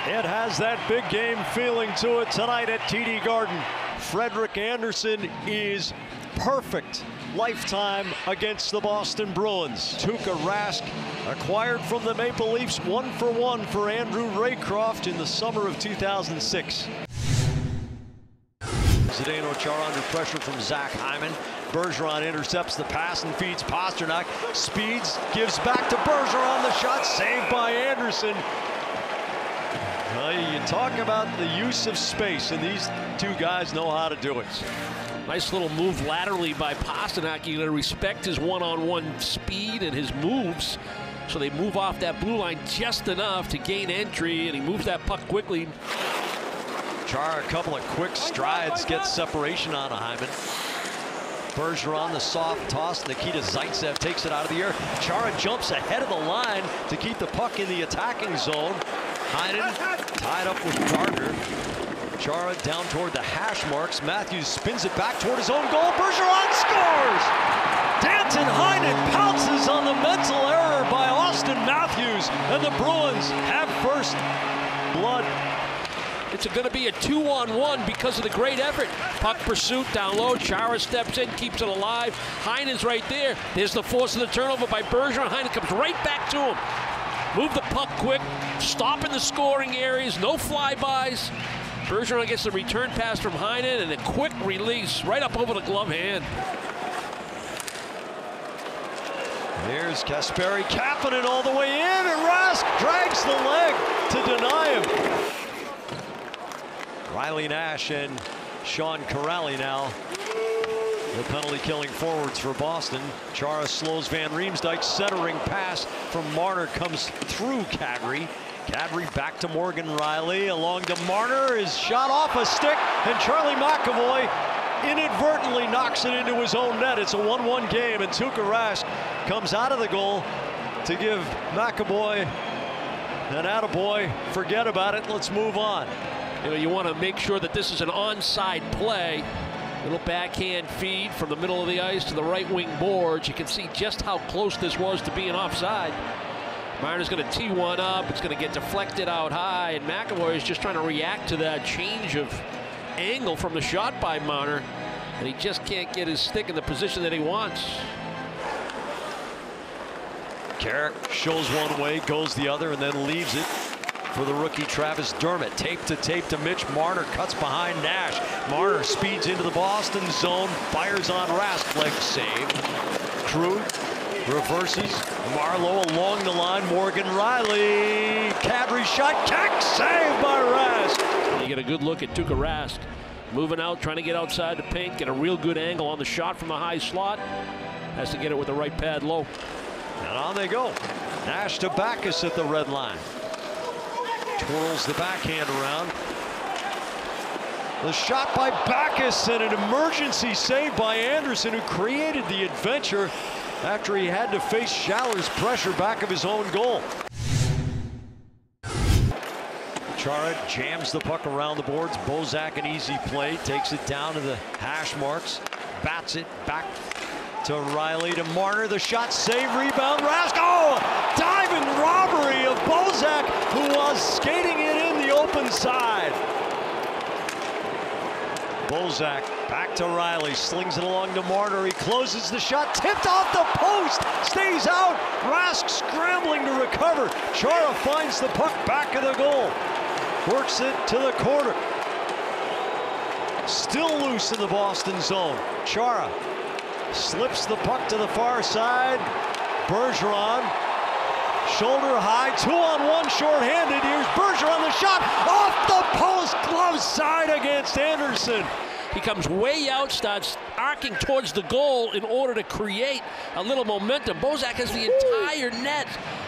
It has that big game feeling to it tonight at TD Garden. Frederik Andersen is perfect lifetime against the Boston Bruins. Tuukka Rask acquired from the Maple Leafs 1-for-1 for Andrew Raycroft in the summer of 2006. Zdeno Chara under pressure from Zach Hyman. Bergeron intercepts the pass and feeds Pastrnak. Speeds, gives back to Bergeron. The shot saved by Andersen. You talk about the use of space, and these two guys know how to do it. Nice little move laterally by Pastrnak. You got to respect his one-on-one speed and his moves. So they move off that blue line just enough to gain entry, and he moves that puck quickly. Chara, a couple of quick strides, gets separation on Hyman. Bergeron, the soft toss. Nikita Zaitsev takes it out of the air. Chara jumps ahead of the line to keep the puck in the attacking zone. Heinen tied up with Gardner. Chara down toward the hash marks. Matthews spins it back toward his own goal. Bergeron scores! Danton Heinen pounces on the mental error by Austin Matthews, and the Bruins have first blood. It's going to be a 2-on-1 because of the great effort. Puck pursuit down low. Chara steps in, keeps it alive. Heinen's right there. There's the force of the turnover by Bergeron. Heinen comes right back to him. Move the puck quick, stopping the scoring areas, no flybys. Bergeron gets the return pass from Heinen and a quick release right up over the glove hand. There's Kasperi Kapanen all the way in, and Rask drags the leg to deny him. Riley Nash and Sean Kuraly now the penalty-killing forwards for Boston. Chara slows Van Riemsdyk. Centering pass from Marner comes through Kadri. Kadri back to Morgan Rielly. Along to Marner. Is shot off a stick, and Charlie McAvoy inadvertently knocks it into his own net. It's a 1-1 game, and Tuukka Rask comes out of the goal to give McAvoy an attaboy. Forget about it. Let's move on. You know, you want to make sure that this is an onside play. Little backhand feed from the middle of the ice to the right wing boards. You can see just how close this was to being offside. Marner's going to tee one up. It's going to get deflected out high, and McAvoy is just trying to react to that change of angle from the shot by Marner, and he just can't get his stick in the position that he wants. Carrick shows one way, goes the other, and then leaves it for the rookie Travis Dermott. Tape to Mitch Marner, cuts behind Nash. Marner speeds into the Boston zone, fires on Rask, leg save. Krug reverses. Marleau along the line. Morgan Rielly. Kadri shot. Keck save by Rask. You get a good look at Tuukka Rask moving out, trying to get outside the paint, get a real good angle on the shot from the high slot. Has to get it with the right pad low. And on they go. Nash to Backes at the red line. Twirls the backhand around. The shot by Backes and an emergency save by Andersen, who created the adventure after he had to face Schaller's pressure back of his own goal. Chara jams the puck around the boards. Bozak an easy play, takes it down to the hash marks, bats it back to Rielly, to Marner. The shot, save, rebound, Rask. Oh, diving robbery of Bozak, who was skating it in the open side. Bozak back to Rielly, slings it along to Marner. He closes the shot, tipped off the post, stays out. Rask scrambling to recover. Chara finds the puck back of the goal, works it to the corner. Still loose in the Boston zone. Chara slips the puck to the far side. Bergeron, shoulder high, 2-on-1 shorthanded. Here's Bergeron, the shot off the post, glove side against Andersen. He comes way out, starts arcing towards the goal in order to create a little momentum. Bozak has the entire net.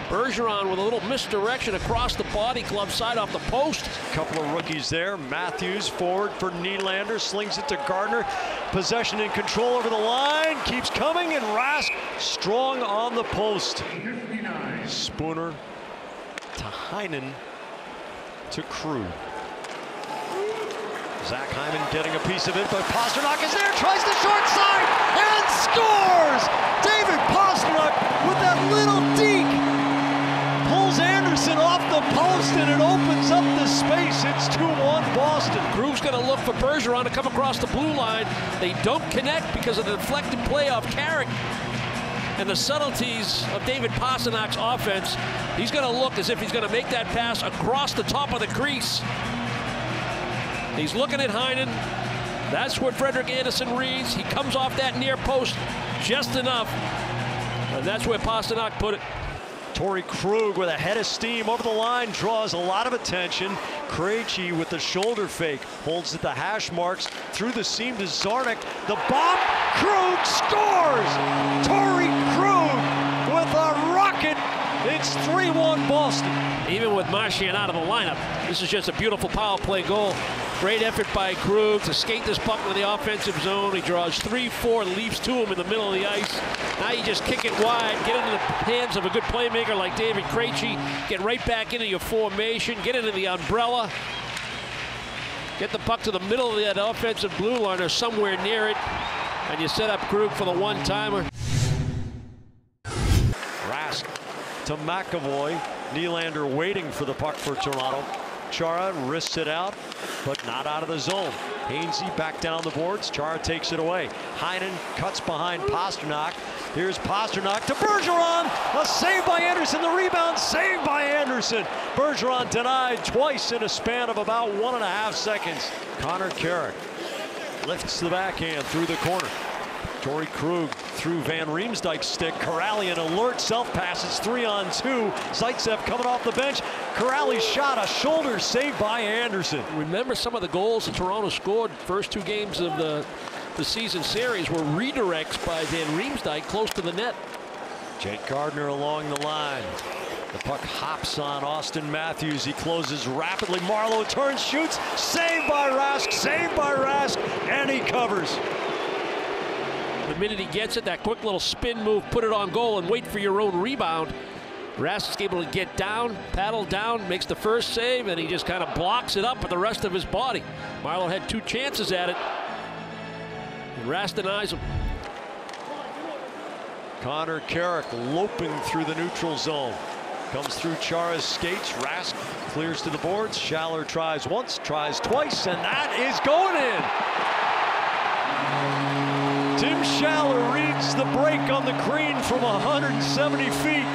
Bergeron with a little misdirection across the body, glove side off the post. Couple of rookies there. Matthews forward for Nylander, slings it to Gardner. Possession and control over the line, keeps coming, and Rask strong on the post. Spooner to Heinen to Krug. Zach Hyman getting a piece of it, but Pastrnak is there, tries the short side, and scores! David Pastrnak with that little deke pulls Andersen off the post, and it opens up the Krug's going to look for Bergeron to come across the blue line. They don't connect because of the deflected play off Carrick and the subtleties of David Pasternak's offense. He's going to look as if he's going to make that pass across the top of the crease. He's looking at Heinen. That's what Frederik Andersen reads. He comes off that near post just enough. And that's where Pastrnak put it. Torrey Krug with a head of steam over the line draws a lot of attention. Krejci with the shoulder fake holds at the hash marks through the seam to Zarnik. The bomb. Krug scores. Torrey Krug with a rocket. It's 3-1 Boston. Even with Marchand out of the lineup, this is just a beautiful power play goal. Great effort by Krug to skate this puck into the offensive zone. He draws 3-4, leaves to him in the middle of the ice. Now you just kick it wide, get into the hands of a good playmaker like David Krejci, get right back into your formation, get into the umbrella, get the puck to the middle of that offensive blue line or somewhere near it, and you set up Krug for the one-timer. Rask to McAvoy. Nylander waiting for the puck for Toronto. Chara wrists it out, but not out of the zone. Hainsey back down the boards. Chara takes it away. Heinen cuts behind Pastrnak. Here's Pastrnak to Bergeron. A save by Andersen. The rebound saved by Andersen. Bergeron denied twice in a span of about 1.5 seconds. Connor Carrick lifts the backhand through the corner. Torrey Krug through Van Riemsdyk's stick. Kuraly an alert self-passes 3-on-2. Zaitsev coming off the bench. Kuraly's shot, a shoulder save by Andersen. Remember some of the goals that Toronto scored first 2 games of the season series were redirects by Van Riemsdyk close to the net. Jake Gardiner along the line. The puck hops on Austin Matthews. He closes rapidly. Marleau turns, shoots. Saved by Rask. Saved by Rask. And he covers. The minute he gets it, that quick little spin move, put it on goal and wait for your own rebound. Rask is able to get down, paddle down, makes the first save, and he just kind of blocks it up with the rest of his body. Marleau had 2 chances at it, and Rask denies him. Connor Carrick loping through the neutral zone. Comes through Chara's skates. Rask clears to the boards. Schaller tries once, tries twice, and that is going in. Tim Schaller reads the break on the green from 170 feet.